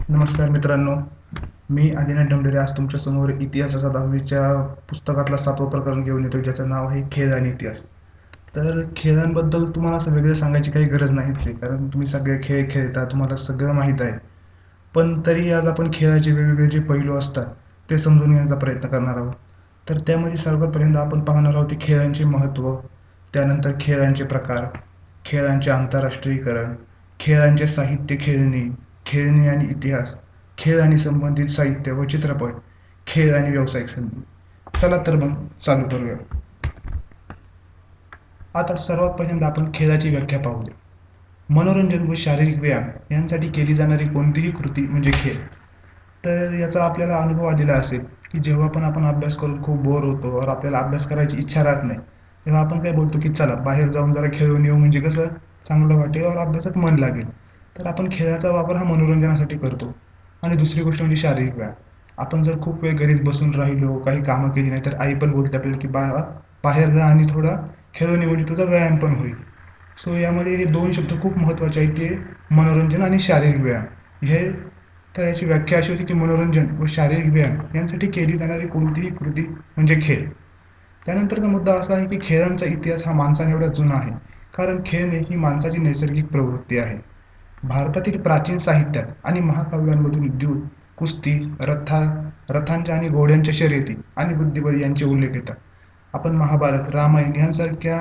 नमस्कार मित्रांनो, मी आदिनाथ डोंगरे आज तुमच्यासमोर इतिहासाचा 10वीच्या पुस्तकातला 7वं प्रकरण घेऊन येतो, ज्याचं नाव आहे खेळ आणि इतिहास. तर खेळांबद्दल तुम्हाला असं वेगळं सांगायची काही गरज नाहीच आहे, कारण तुम्ही सगळे खेळ खेळता, तुम्हाला सगळं माहीत आहे. पण तरी आज आपण खेळाचे वेगवेगळे जे पैलू असतात, ते समजून घेण्याचा प्रयत्न करणार आहोत. तर त्यामध्ये सर्वात पहिल्यांदा आपण पाहणार आहोत ते खेळांचे महत्त्व, त्यानंतर खेळांचे प्रकार, खेळांचे आंतरराष्ट्रीयकरण, खेळांचे साहित्य खेळणी, खेळणी आणि इतिहास, खेळ आणि संबंधित साहित्य व चित्रपट, खेळ आणि व्यावसायिक संधी. चला तर मग चालू करूया. आता सर्वात पहिल्यांदा आपण खेळाची व्याख्या पाहूया. मनोरंजन व शारीरिक व्यायाम यांसाठी केली जाणारी कोणतीही कृती म्हणजे खेळ. तर याचा आपल्याला अनुभव आलेला असेल की जेव्हा पण आपण अभ्यास करून खूप बोर होतो और आपल्याला अभ्यास करायची इच्छा राहत नाही, तेव्हा आपण काय बोलतो की चला बाहेर जाऊन जरा खेळून येऊ, म्हणजे कसं चांगलं वाटेल और अभ्यासात मन लागेल. तर आपण खेळाचा वापर हा मनोरंजनासाठी करतो. आणि दुसरी गोष्ट म्हणजे शारीरिक व्यायाम. आपण जर खूप वेळ घरीच बसून राहिलो, काही कामं केली नाही, तर आई पण बोलते आपल्याला की बाळा बाहेर जा आणि थोडा खेळून ये, म्हणजे तुझा व्यायाम पण होईल. सो यामध्ये हे दोन शब्द खूप महत्त्वाचे आहेत, ते मनोरंजन आणि शारीरिक व्यायाम. हे तर याची व्याख्या अशी होती की मनोरंजन व शारीरिक व्यायाम यांसाठी केली जाणारी कोणतीही कृती म्हणजे खेळ. त्यानंतरचा मुद्दा असा आहे की खेळांचा इतिहास हा माणसाने एवढा जुना आहे, कारण खेळणे ही माणसाची नैसर्गिक प्रवृत्ती आहे. भारतातील प्राचीन साहित्यात आणि महाकाव्यांमधून युद्ध, कुस्ती, रथांच्या आणि घोड्यांच्या शर्यती आणि बुद्धिबळ यांचे उल्लेख येतात. आपण महाभारत, रामायण यांसारख्या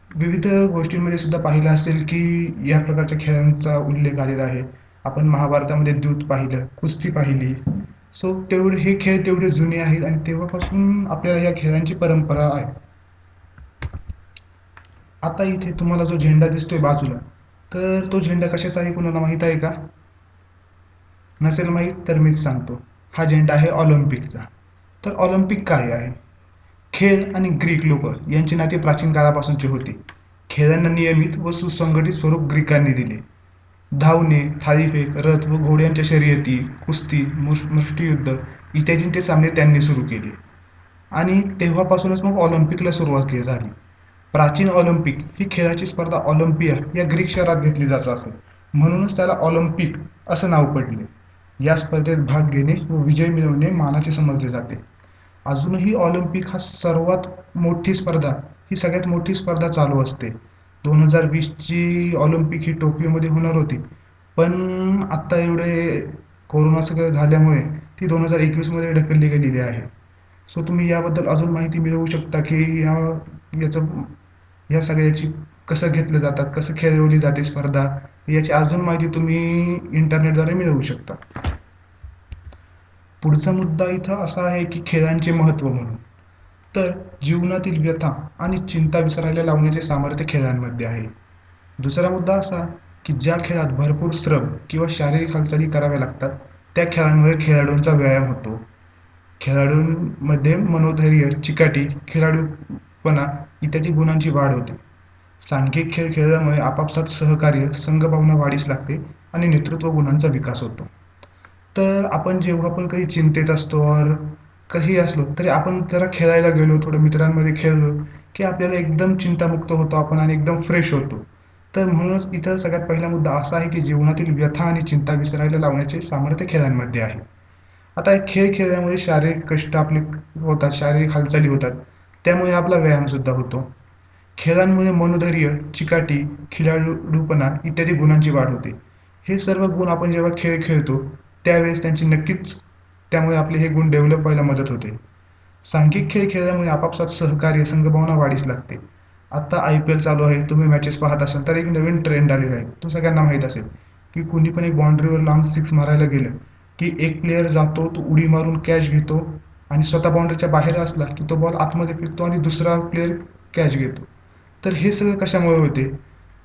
विविध गोष्टींमध्ये सुद्धा पाहिलं असेल की या प्रकारच्या खेळांचा उल्लेख आलेला आहे. आपण महाभारतामध्ये द्यूत पाहिलं, कुस्ती पाहिली. सो तेवढे हे खेळ तेवढे जुने आहेत आणि तेव्हापासून आपल्याला या खेळांची परंपरा आहे. आता इथे तुम्हाला जो झेंडा दिसतोय बाजूला, तर तो झेंडा कशाचा आहे कुणाला माहीत आहे का? नसेल माहीत तर मीच सांगतो. हा झेंडा आहे ऑलिम्पिकचा. तर ऑलिम्पिक काय आहे? खेळ आणि ग्रीक लोक यांचे नाते प्राचीन काळापासूनचे होते. खेळांना नियमित व सुसंघटित स्वरूप ग्रीकांनी दिले. धावणे, थाळीफेक, रथ व घोड्यांच्या शर्यती, कुस्ती, मुष्टियुद्ध इत्यादींचे सामने त्यांनी सुरू केले. आणि तेव्हापासूनच मग ऑलिम्पिकला सुरुवात झाली. प्राचीन ऑलिम्पिक ही खेळाची स्पर्धा ऑलिम्पिया या ग्रीक शहरात घेतली जात असे, म्हणूनच त्याला ऑलिम्पिक असं नाव पडले. या स्पर्धेत भाग घेणे व विजय मिळवणे मानाचे समजले जाते. अजूनही ऑलिम्पिक हा सर्वात मोठी स्पर्धा, ही सगळ्यात मोठी स्पर्धा चालू असते. 2020ची ऑलिम्पिक ही टोकियोमध्ये होणार होती, पण आत्ता एवढे कोरोना सगळं झाल्यामुळे ती 2021मध्ये ढकलली गेलेली आहे. सो तुम्ही याबद्दल अजून माहिती मिळवू शकता की याचं या सगळ्याची कसं घेतलं जातात, कसं खेळवली जाते स्पर्धा, याची अजून माहिती तुम्ही इंटरनेटद्वारे मिळवू शकता. पुढचा मुद्दा इथं असा आहे की खेळांचे महत्त्व म्हणून. तर जीवनातील व्यथा आणि चिंता विसरायला लावण्याचे सामर्थ्य खेळांमध्ये आहे. दुसरा मुद्दा असा की ज्या खेळात भरपूर श्रम किंवा शारीरिक हालचाली कराव्या लागतात, त्या खेळांमुळे खेळाडूंचा व्यायाम होतो. खेळाडूंमध्ये मनोधैर्य, चिकाटी, खेळाडूपणा इत्यादी गुणांची वाढ होते. सांघिक खेळ खेळल्यामुळे आपापसात सहकार्य, संघभावना वाढीस लागते आणि नेतृत्व गुणांचा विकास होतो. तर आपण जेव्हा पण काही चिंतेत असतो और काही असलो तरी आपण जरा खेळायला गेलो, थोडं मित्रांमध्ये खेळलो की आपल्याला एकदम चिंतामुक्त होतो आपण आणि एकदम फ्रेश होतो. तर म्हणूनच इथं सगळ्यात पहिला मुद्दा असा आहे की जीवनातील व्यथा आणि चिंता विसरायला लावण्याचे सामर्थ्य खेळांमध्ये आहे. आता हे खेळ खेळल्यामुळे शारीरिक कष्ट आपले होतात, शारीरिक हालचाली होतात, त्यामुळे आपला व्यायामसुद्धा होतो. खेळांमुळे मनोधैर्य, चिकाटी, खिलाडूपणा इत्यादी गुणांची वाढ होते. हे सर्व गुण आपण जेव्हा खेळ खेळतो त्यावेळेस त्यांची नक्कीच त्यामुळे आपले हे गुण डेव्हलप व्हायला मदत होते. सांघिक खेळ खेळल्यामुळे आपापसात सहकार्य, संघभावना वाढीस लागते. आता IPL चालू आहे, तुम्ही मॅचेस पाहत असाल तर एक नवीन ट्रेंड आलेला आहे, तो सगळ्यांना माहीत असेल की कुणी पण एक बाउंड्रीवर लांब सिक्स मारायला गेलं की एक प्लेयर जातो, तो उडी मारून कॅच घेतो आणि स्वतः बाउंड्रीच्या बाहेर असला की तो बॉल आतमध्ये फेकतो आणि दुसरा प्लेयर कॅच घेतो. तर हे सगळं कशामुळे होते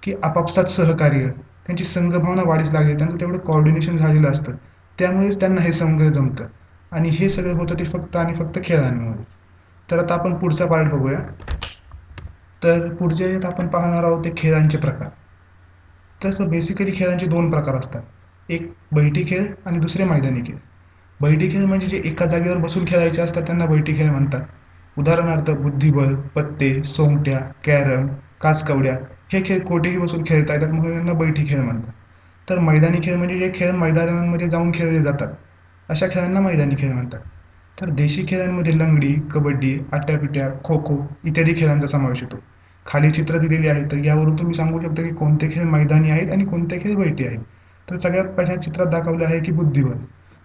की आपापसात सहकार्य, त्यांची संघभावना वाढीस लागली, त्यांचं तेवढं कॉर्डिनेशन झालेलं असतं, त्यामुळेच त्यांना हे संघ जमतं. आणि हे सगळं होतं ते फक्त आणि फक्त खेळांमुळे. तर आता आपण पुढचा पार्ट बघूया. तर पुढच्या यात आपण पाहणार आहोत ते खेळांचे प्रकार. तसं बेसिकली खेळांचे दोन प्रकार असतात, एक बैठी खेळ आणि दुसरे मैदानी खेळ. बैठी खेळ म्हणजे जे एका जागेवर बसून खेळायचे असतात त्यांना बैठी खेळ म्हणतात. उदाहरणार्थ बुद्धिबळ, पत्ते, सोंगट्या, कॅरम, काचकवड्या हे खेळ कोठेही बसून खेळता येतात, म्हणून यांना बैठी खेळ म्हणतात. तर मैदानी खेळ म्हणजे जे खेळ मैदानांमध्ये जाऊन खेळले जातात, अशा खेळांना मैदानी खेळ म्हणतात. तर देशी खेळांमध्ये लंगडी, कबड्डी, आट्यापिट्या, खो खो इत्यादी खेळांचा समावेश होतो. खाली चित्र दिलेली आहे, तर यावरून तुम्ही सांगू शकता की कोणते खेळ मैदानी आहेत आणि कोणते खेळ बैठी आहेत. तर सगळ्यात पहिल्या चित्रात दाखवले आहे की बुद्धिबळ.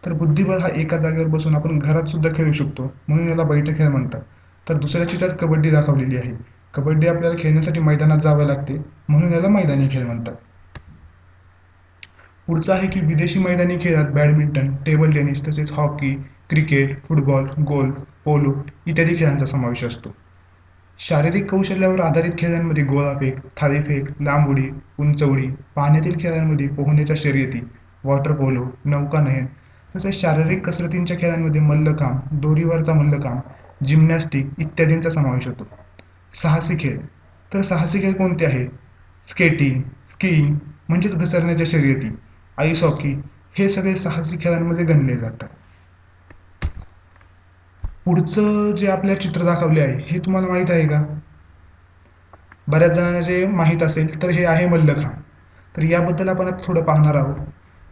तर बुद्धिबळ हा एका जागेवर बसून आपण घरात सुद्धा खेळू शकतो, म्हणून याला बैठे खेळ म्हणतात. तर दुसऱ्या चित्रात कबड्डी दाखवलेली आहे. कबड्डी आपल्याला खेळण्यासाठी मैदानात जावे लागते, म्हणून याला मैदानी खेळ म्हणतात. पुढचं आहे की विदेशी मैदानी खेळात बॅडमिंटन, टेबल टेनिस तसेच hockey, cricket, football, golf, polo इत्यादी खेळांचा समावेश असतो. शारीरिक कौशल्यावर आधारित खेळांमध्ये गोळाफेक, थाळीफेक, लांब उडी, उंच उडी, पाण्यातील खेळांमध्ये पोहण्याच्या शर्यती, वॉटर पोलो, नौकानयन तसेच शारीरिक कसरतींच्या खेळांमध्ये मल्लखांब, दोरीवरचा मल्लखांब, जिम्नॅस्टिक इत्यादींचा समावेश होतो. साहसी खेळ. तर साहसी खेळ कोणते आहेत? स्केटिंग, स्कीइंग म्हणजेच घसरण्याच्या शर्यती, आईस हॉकी हे सगळे साहसी खेळांमध्ये गणले जातात. पुढचं जे आपल्या चित्र दाखवले आहे हे तुम्हाला माहीत आहे का? बऱ्याच जणांना जे माहीत असेल तर हे आहे मल्लखांब. तर याबद्दल आपण आता थोडं पाहणार आहोत.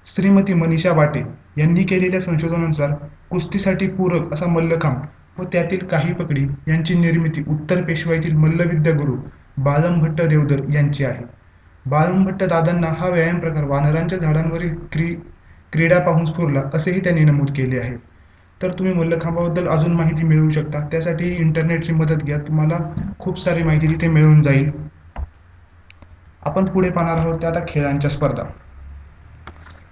श्रीमती मनीषा बाटे यांनी केलेल्या संशोधनानुसार कुस्तीसाठी पूरक असा मल्लखांब व त्यातील काही पकडी यांची निर्मिती उत्तर पेशवाईतील मल्लविद्या गुरु बालमभट्ट देवधर यांची आहे. बालमभट्ट दादांना हा व्यायाम प्रकार वानरांच्या झाडांवरील क्रीडा पाहून स्फुरला असेही त्यांनी नमूद केले आहे. तर तुम्ही मल्लखांबाबद्दल अजून माहिती मिळवू शकता. त्यासाठी इंटरनेटची मदत घ्या, तुम्हाला खूप सारी माहिती तिथे मिळून जाईल. आपण पुढे पाहणार आहोत त्या आता खेळांच्या स्पर्धा.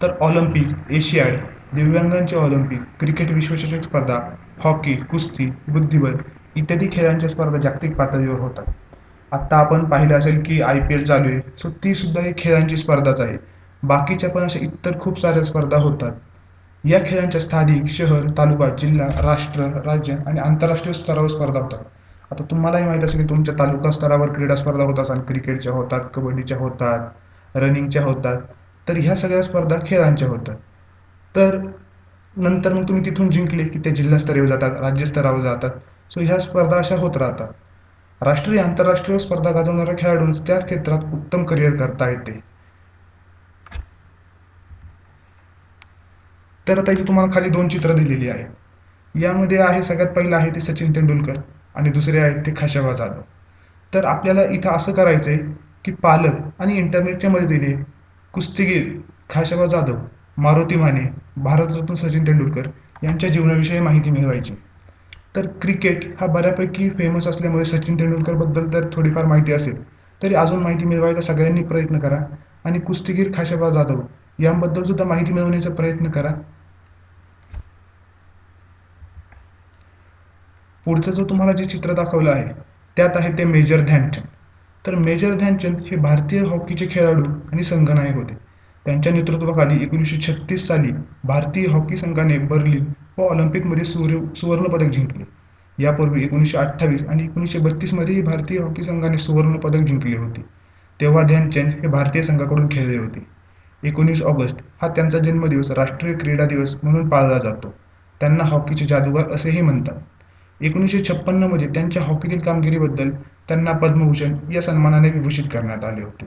तर ऑलिम्पिक, एशियाड, दिव्यांगांचे ऑलिम्पिक, क्रिकेट विश्वचषक स्पर्धा, हॉकी, कुस्ती, बुद्धिबळ इत्यादी खेळांच्या स्पर्धा जागतिक पातळीवर होतात. आत्ता आपण पाहिलं असेल की IPL चालू आहे, सो ती सुद्धा एक खेळांची स्पर्धाच आहे. बाकीच्या पण अशा इतर खूप साऱ्या स्पर्धा होतात. या खेळांच्या स्थानिक, शहर, तालुका, जिल्हा, राष्ट्र, राज्य आणि आंतरराष्ट्रीय स्तरावर स्पर्धा होतात. आता तुम्हालाही माहीत असेल की तुमच्या तालुका स्तरावर क्रीडा स्पर्धा होत असतात, क्रिकेटच्या होतात, कबड्डीच्या होतात, रनिंगच्या होतात. तर ह्या सगळ्या स्पर्धा खेळांच्या होतात. तर नंतर मग तुम्ही तिथून जिंकले की ते जिल्हास्तरावर जातात, राज्यस्तरावर जातात. सो ह्या स्पर्धा अशा होत राहतात. राष्ट्रीय आंतरराष्ट्रीय स्पर्धा गाजवणाऱ्या खेळाडूंस त्या क्षेत्रात उत्तम करिअर करता येते. तर आता इथे तुम्हाला खाली 2 चित्र दिलेली आहे. यामध्ये आहे सगळ्यात पहिलं आहे ते सचिन तेंडुलकर आणि दुसरे आहेत ते खाशाबा जाधव. तर आपल्याला इथं असं करायचं आहे की पालक आणि इंटरनेटच्या मदतीने कुस्तीगीर खाशाबा जाधव, मारुती माने, भारतरत्न सचिन तेंडुलकर यांच्या जीवनाविषयी माहिती मिळवायची. तर क्रिकेट हा बऱ्यापैकी फेमस असल्यामुळे सचिन तेंडुलकरबद्दल तर थोडीफार माहिती असेल, तरी अजून माहिती मिळवायचा सगळ्यांनी प्रयत्न करा आणि कुस्तीगीर खाशाबा जाधव यांबद्दल सुद्धा माहिती मिळवण्याचा प्रयत्न करा. पुढचं जो तुम्हाला जे चित्र दाखवलं आहे त्यात आहे ते मेजर ध्यानचंद. तर मेजर ध्यानचंद हे भारतीय हॉकीचे खेळाडू आणि संघनायक होते. त्यांच्या नेतृत्वाखाली 1936 साली भारतीय हॉकी संघाने बर्लिन व ऑलिम्पिकमध्ये सुवर्णपदक जिंकले. यापूर्वी 1928 आणि 1932 मध्येही भारतीय हॉकी संघाने सुवर्णपदक जिंकले होते. तेव्हा ध्यानचंद हे भारतीय संघाकडून खेळले होते. 19 ऑगस्ट हा त्यांचा जन्मदिवस राष्ट्रीय क्रीडा दिवस म्हणून पाळला जातो. त्यांना हॉकीचे जादूगार असेही म्हणतात. 1956 मध्ये त्यांच्या हॉकीतील कामगिरीबद्दल त्यांना पद्मभूषण या सन्मानाने विभूषित करण्यात आले होते.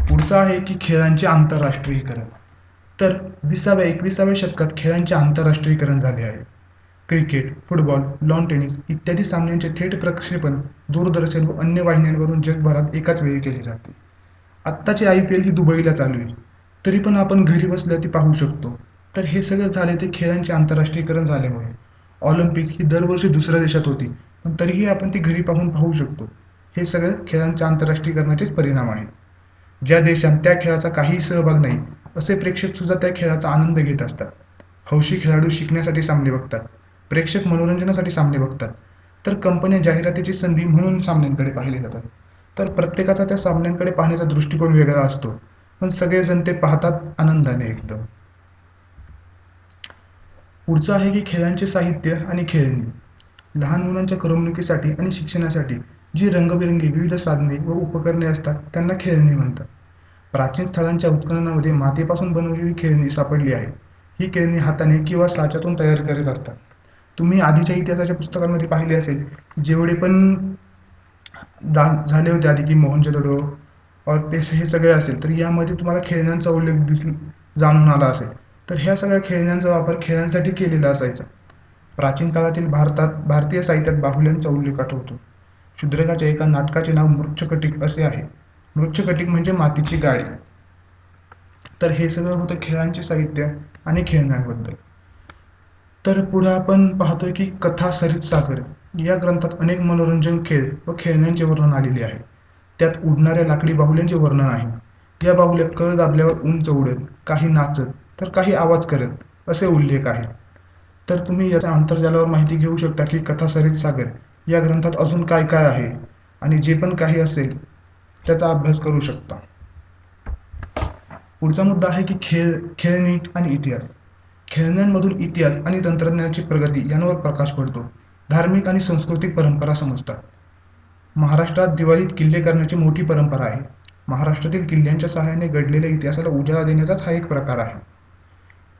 पुढचं आहे की खेळांचे आंतरराष्ट्रीयकरण. तर 21व्या शतकात खेळांचे आंतरराष्ट्रीयकरण झाले आहे. क्रिकेट, फुटबॉल, लॉन टेनिस इत्यादी सामन्यांचे थेट प्रक्षेपण दूरदर्शन व अन्य वाहिन्यांवरून जगभरात एकाच वेळी केले जाते. आत्ताची IPL ही दुबईला चालू आहे, तरी पण आपण घरी बसल्या ती पाहू शकतो. तर हे सगळं झाले ते खेळांचे आंतरराष्ट्रीयकरण झाल्यामुळे. ऑलिम्पिक ही दरवर्षी दुसऱ्या देशात होती, पण तरीही आपण ती घरी पाहू शकतो. हे सगळं खेळांच्या आंतरराष्ट्रीयकरणाचेच परिणाम आहेत. ज्या देशात त्या खेळाचा काहीही सहभाग नाही, असे प्रेक्षक सुद्धा त्या खेळाचा आनंद घेत असतात. हौशी खेळाडू शिकण्यासाठी सामने बघतात, प्रेक्षक मनोरंजनासाठी सामने बघतात, तर कंपन्या जाहिरातीची संधी म्हणून सामन्यांकडे पाहिले जातात. तर प्रत्येकाचा त्या सामन्यांकडे पाहण्याचा दृष्टिकोन वेगळा असतो, पण सगळेजण ते पाहतात आनंदाने एकदम. पुढचं आहे की खेळांचे साहित्य आणि खेळणी. लहान मुलांच्या करमणुकीसाठी आणि शिक्षणासाठी जी रंगबिरंगी विविध साधने व उपकरणे असतात त्यांना खेळणी म्हणतात. प्राचीन स्थळांच्या उत्खननामध्ये मातीपासून बनवलेली खेळणी सापडली आहेत. ही खेळणी हाताने किंवा साच्यातून तयार करीत असतात. तुम्ही आधीच्या इतिहासाच्या पुस्तकांमध्ये पाहिले असेल, जेवढे पण झाले होते आधी की मोहनजोदडो और ते हे सगळे असेल, तर यामध्ये तुम्हाला खेळण्यांचा उल्लेख जाणून आला असेल. तर ह्या सगळ्या खेळण्यांचा वापर खेळण्यासाठी केलेला असायचा. प्राचीन काळातील भारतीय साहित्यात बाहुल्यांचा उल्लेख आठवतो. शूद्रकाच्या एका नाटकाचे नाव मृच्छकटिक असे आहे. मृच्छकटिक म्हणजे मातीची गाडी. तर हे सगळं होतं खेळांचे साहित्य आणि खेळण्यांबद्दल. तर पुढे आपण पाहतोय की कथा सरित सागर या ग्रंथात अनेक मनोरंजन खेळ व खेळण्यांचे वर्णन आलेले आहे. त्यात उडणाऱ्या लाकडी बाहुल्यांचे वर्णन आहे. या बाहुल्या कळ दाबल्यावर उंच उडत, काही नाचत तर काही आवाज करत असे उल्लेख आहे. तर तुम्ही याच्या आंतरजालावर माहिती घेऊ शकता की कथा सरित सागर या ग्रंथात अजून काय काय आहे आणि जे पण काही असेल त्याचा अभ्यास करू शकता. पुढचा मुद्दा आहे की खेळणी आणि इतिहास. खेळण्यांमधून इतिहास आणि तंत्रज्ञानाची प्रगती यांवर प्रकाश पडतो. धार्मिक आणि सांस्कृतिक परंपरा समजतात. महाराष्ट्रात दिवाळीत किल्ले करण्याची मोठी परंपरा आहे. महाराष्ट्रातील किल्ल्यांच्या सहाय्याने घडलेल्या इतिहासाला उजाळा देण्याचाच हा एक प्रकार आहे.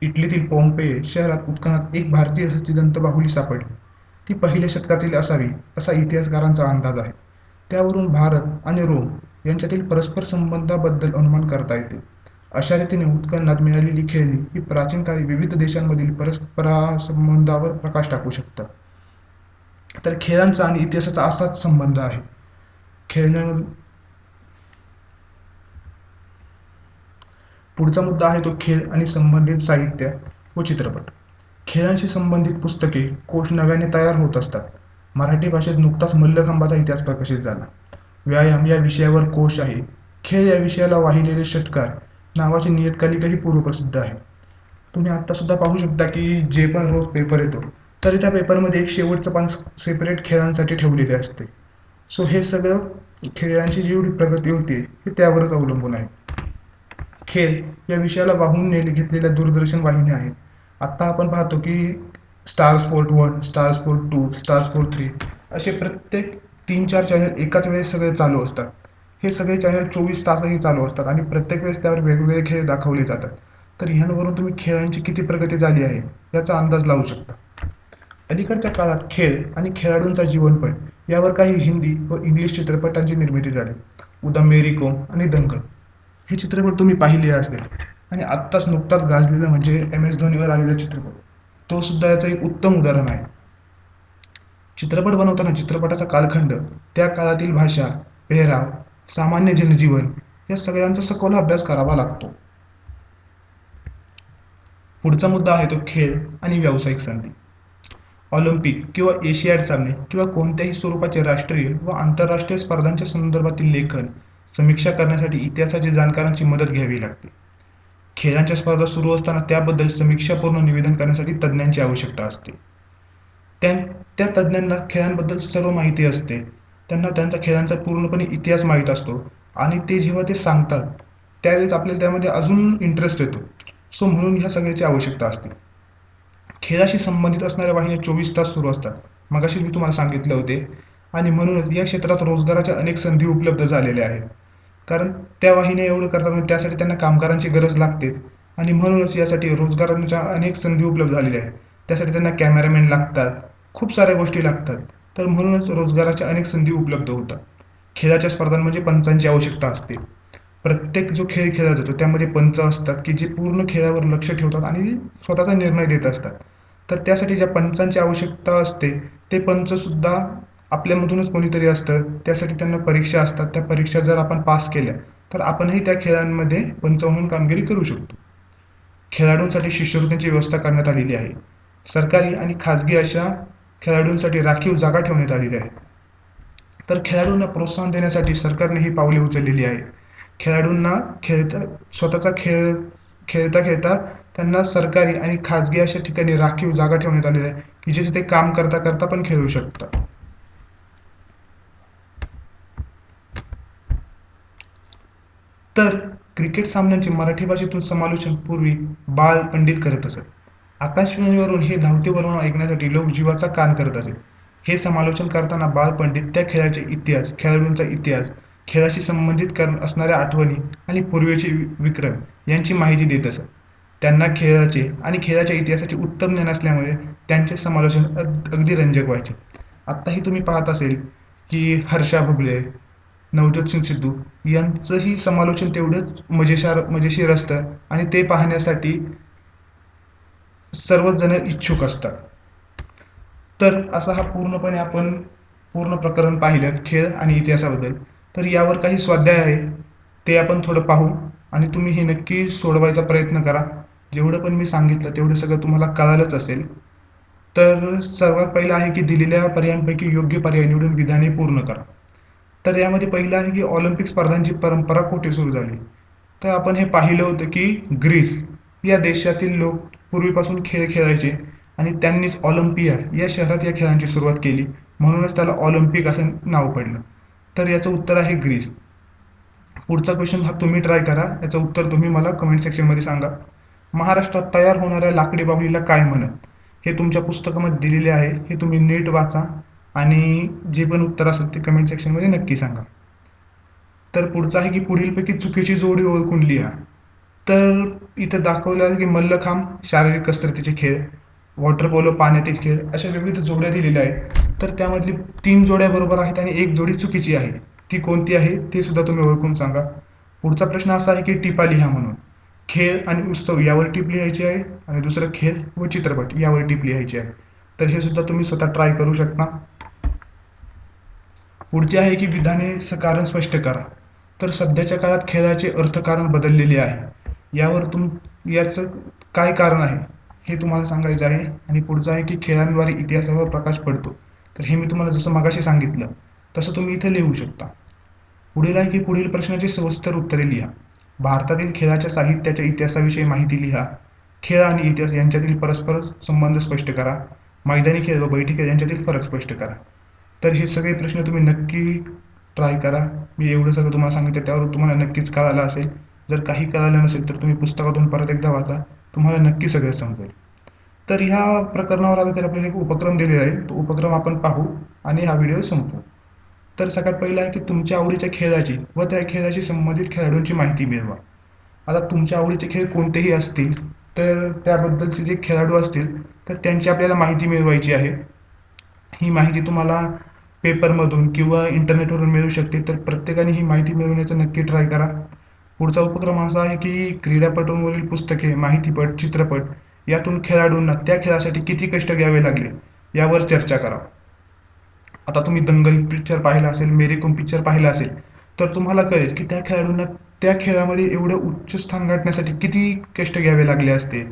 इटलीतील पॉम्पेय शहरात उत्खननात एक भारतीय हस्तिदंत बाहुली सापडली. ती पहिल्या शतकातील असावी असा इतिहासकारांचा अंदाज आहे. त्यावरून भारत आणि रोम यांच्यातील परस्पर संबंधाबद्दल अनुमान करता येते. अशा रीतीने उत्खननात मिळालेली खेळणी ही प्राचीन काळी विविध देशांमधील परस्परासंबंधावर प्रकाश टाकू शकतात. तर खेळांचा आणि इतिहासाचा असाच संबंध आहे. खेळण्या पुढचा मुद्दा आहे तो खेळ आणि संबंधित साहित्य व चित्रपट. खेळांशी संबंधित पुस्तके, कोश नव्याने तयार होत असतात. मराठी भाषेत नुकताच मल्लखांबाचा इतिहास प्रकाशित झाला. व्यायाम या विषयावर कोश आहे. खेळ या विषयाला वाहिलेले षटकार नावाचे नियतकालिकही पूर्वप्रसिद्ध आहे. तुम्ही आत्तासुद्धा पाहू शकता की जे पण रोज पेपर येतो, तरी त्या पेपरमध्ये एक शेवटचं पान सेपरेट खेळांसाठी ठेवलेले असते. सो हे सगळं खेळांची जेवढी प्रगती होते हे त्यावरच अवलंबून आहे. खेळ या विषयाला वाहून घेतलेल्या दूरदर्शन वाहिन्या आहेत. आत्ता आपण पाहतो की star sport 1, star sport 2, star sport 3 असे प्रत्येक 3-4 चॅनल एकाच वेळेस सगळे चालू असतात. हे सगळे चॅनल 24 तासही चालू असतात आणि प्रत्येक वेळेस त्यावर वेगवेगळे खेळ दाखवले जातात. तर ह्यांवरून तुम्ही खेळांची किती प्रगती झाली आहे याचा अंदाज लावू शकता. अलीकडच्या काळात खेळ आणि खेळाडूंचा जीवनपट यावर काही हिंदी व इंग्लिश चित्रपटांची निर्मिती झाली. उदा मेरी कोम आणि दंगल हे चित्रपट तुम्ही पाहिले असेल. आणि आत्ताच नुकताच गाजलेला म्हणजे MS धोनीवर आलेला चित्रपट, तो सुद्धा याचं एक उत्तम उदाहरण आहे. चित्रपट बनवताना चित्रपटाचा कालखंड, त्या काळातील भाषा, पेहराव, सामान्य जनजीवन या सगळ्यांचा सखोल अभ्यास करावा लागतो. पुढचा मुद्दा आहे तो खेळ आणि व्यावसायिक संधी. ऑलिम्पिक किंवा एशियाड सामने किंवा कोणत्याही स्वरूपाचे राष्ट्रीय व आंतरराष्ट्रीय स्पर्धांच्या संदर्भातील लेखन, समीक्षा करण्यासाठी इतिहासाच्या जाणकारांची मदत घ्यावी लागते. खेळांच्या स्पर्धा सुरू असताना त्याबद्दल समीक्षापूर्ण निवेदन करण्यासाठी तज्ज्ञांची आवश्यकता असते. त्या त्या तज्ज्ञांना खेळांबद्दल सर्व माहिती असते. त्यांना त्यांचा खेळांचा पूर्णपणे इतिहास माहीत असतो आणि ते जेव्हा ते सांगतात त्यावेळेस आपल्याला त्यामध्ये अजून इंटरेस्ट येतो. सो म्हणून ह्या सगळ्याची आवश्यकता असते. खेळाशी संबंधित असणाऱ्या वाहिन्या 24 तास सुरू असतात. मगाशी मी तुम्हाला सांगितले होते. आणि म्हणूनच या क्षेत्रात रोजगाराच्या अनेक संधी उपलब्ध झालेल्या आहेत. कारण त्या वाहिन्या एवढं करतात म्हणजे त्यासाठी त्यांना कामगारांची गरज लागतेच आणि म्हणूनच यासाठी रोजगारांच्या अनेक संधी उपलब्ध झालेल्या आहेत. त्यासाठी त्यांना कॅमेरामॅन लागतात, खूप साऱ्या गोष्टी लागतात. तर म्हणूनच रोजगाराच्या अनेक संधी उपलब्ध होतात. खेळाच्या स्पर्धांमध्ये पंचांची आवश्यकता असते. प्रत्येक जो खेळ खेळला जातो त्यामध्ये पंच असतात की जे पूर्ण खेळावर लक्ष ठेवतात आणि स्वतःचा निर्णय देत असतात. तर त्यासाठी ज्या पंचांची आवश्यकता असते ते पंचसुद्धा आपल्यामधूनच कोणीतरी असतं. त्यासाठी त्यांना परीक्षा असतात. त्या परीक्षा जर आपण पास केल्या तर आपणही त्या खेळांमध्ये पंच म्हणून कामगिरी करू शकतो. खेळाडूंसाठी शिष्यवृत्तीची व्यवस्था करण्यात आलेली आहे. सरकारी आणि खाजगी अशा खेळाडूंसाठी राखीव जागा ठेवण्यात आलेल्या आहेत. तर खेळाडूंना प्रोत्साहन देण्यासाठी सरकारने ही पावले उचललेली आहेत. खेळाडूंना स्वतःचा खेळ खेळता खेळता त्यांना सरकारी आणि खाजगी अशा ठिकाणी राखीव जागा ठेवण्यात आलेल्या आहे की जिथे ते काम करता करता पण खेळू शकतात. तर क्रिकेट सामन्यांचे मराठी भाषेतून समालोचन पूर्वी बाळ पंडित करत असत. आकाशवाणीवरून हे धावते वर्णन ऐकण्यासाठी लोक जीवाचा कान करत असत. हे समालोचन करताना बाळ पंडित त्या खेळाचे इतिहास, खेळाडूंचा इतिहास, खेळाशी संबंधित असणाऱ्या आठवणी आणि पूर्वीचे विक्रम यांची माहिती देत असत. त्यांना खेळाचे आणि खेळाच्या इतिहासाचे उत्तम ज्ञान असल्यामुळे त्यांचे समालोचन अगदी रंजक व्हायचे. आत्ताही तुम्ही पाहत असेल की हर्षा भोगले, नवज्योत सिंग सिद्धू यांचंही समालोचन तेवढंच मजेशीर असतं आणि ते पाहण्यासाठी सर्वच जण इच्छुक असतात. तर असा हा पूर्णपणे आपण पूर्ण प्रकरण पाहिलं खेळ आणि इतिहासाबद्दल. तर यावर काही स्वाध्याय आहे, ते आपण थोडं पाहू आणि तुम्ही हे नक्की सोडवायचा प्रयत्न करा. जेवढं पण मी सांगितलं तेवढं सगळं तुम्हाला कळालंच असेल. तर सर्वात पहिलं आहे की दिलेल्या पर्यायांपैकी योग्य पर्याय निवडून विधाने पूर्ण करा. तर यामध्ये पहिलं आहे की ऑलिम्पिक स्पर्धांची परंपरा कुठे सुरू झाली? तर आपण हे पाहिलं होतं की ग्रीस या देशातील लोक पूर्वीपासून खेळ खेळायचे आणि त्यांनीच ऑलिम्पिया या शहरात या खेळांची सुरुवात केली. म्हणूनच त्याला ऑलिम्पिक असं नाव पडलं. तर याचं उत्तर आहे ग्रीस. पुढचा क्वेश्चन हा तुम्ही ट्राय करा. याचं उत्तर तुम्ही मला कमेंट सेक्शनमध्ये सांगा. महाराष्ट्रात तयार होणाऱ्या लाकडी बाहुलीला काय म्हणत? हे तुमच्या पुस्तकामध्ये दिलेले आहे. हे तुम्ही नीट वाचा आणि जे पण उत्तर असेल ते कमेंट सेक्शनमध्ये नक्की सांगा. तर पुढचं आहे की पुढीलपैकी चुकीची जोडी ओळखून लिहा. तर इथं दाखवलं आहे की मल्लखांब शारीरिक कसरतीचे खेळ, वॉटर पोलो पाण्यातील खेळ अशा विविध जोड्या दिलेल्या आहेत. तर त्यामधली 3 जोड्या बरोबर आहेत आणि 1 जोडी चुकीची आहे. ती कोणती आहे ते सुद्धा तुम्ही ओळखून सांगा. पुढचा प्रश्न असा आहे की टिपा लिहा म्हणून. खेळ आणि उत्सव यावर टीप लिहायची आहे आणि दुसरं खेळ व चित्रपट यावर टीप लिहायची आहे. तर हे सुद्धा तुम्ही स्वतः ट्राय करू शकता. पुढचे आहे की विधाने कारण स्पष्ट करा. तर सध्याच्या काळात खेळाचे अर्थकारण बदललेले आहे. याचं काय कारण आहे हे तुम्हाला सांगायचं आहे. आणि पुढचं आहे की खेळांद्वारे इतिहासावर प्रकाश पडतो. तर हे मी तुम्हाला जसं मगाशी सांगितलं तसं तुम्ही इथे लिहू शकता. पुढील आहे की पुढील प्रश्नाची सविस्तर उत्तरे लिहा. भारतातील खेळाच्या साहित्याच्या इतिहासाविषयी माहिती लिहा. खेळ आणि इतिहास यांच्यातील परस्पर संबंध स्पष्ट करा. मैदानी खेळ व बैठी खेळ यांच्यातील फरक स्पष्ट करा. तर हे सगळे प्रश्न तुम्ही नक्की ट्राय करा. मी एवढं सगळं तुम्हाला सांगितलं त्यावर तुम्हाला नक्कीच कळालं असेल. जर काही कळालं नसेल तर तुम्ही पुस्तकातून परत एकदा वाचा. तुम्हाला नक्की सगळं समजेल. तर ह्या प्रकरणावर आलं तर आपल्याला एक उपक्रम दिलेला आहे. तो उपक्रम आपण पाहू आणि हा व्हिडिओ संपवू. तर सगळ्यात पहिलं आहे की तुमच्या आवडीच्या खेळाची व त्या खेळाशी संबंधित खेळाडूंची माहिती मिळवा. आता तुमच्या आवडीचे खेळ कोणतेही असतील तर त्याबद्दलचे जे खेळाडू असतील तर त्यांची आपल्याला माहिती मिळवायची आहे. ही माहिती तुम्हाला पेपरमधून किंवा इंटरनेटवरून मिळू शकते. तर प्रत्येकाने ही माहिती मिळवण्याचा नक्की ट्राय करा. पुढचा उपक्रम असा आहे की क्रीडापटूंवरील पुस्तके, माहितीपट, चित्रपट यातून खेळाडूंना त्या खेळासाठी किती कष्ट घ्यावे लागले यावर चर्चा करा. आता तुम्ही दंगल पिक्चर पाहिला असेल, मेरी कोम पिक्चर पाहिला असेल, तर तुम्हाला कळेल की त्या खेळाडूंना त्या खेळामध्ये एवढं उच्च स्थान गाठण्यासाठी किती कष्ट घ्यावे लागले असते.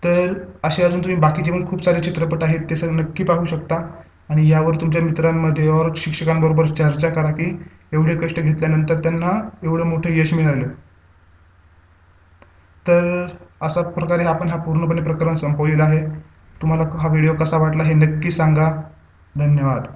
तर असे अजून तुम्ही बाकीचे पण खूप सारे चित्रपट आहेत ते सगळं नक्की पाहू शकता आणि यावर तुमच्या मित्रांमध्ये और शिक्षकांबरोबर चर्चा करा की एवढे कष्ट घेतल्यानंतर त्यांना एवढं मोठं यश मिळालं. तर अशा प्रकारे आपण हा पूर्णपणे प्रकरण संपवलेला आहे. तुम्हाला हा व्हिडिओ कसा वाटला हे नक्की सांगा. धन्यवाद.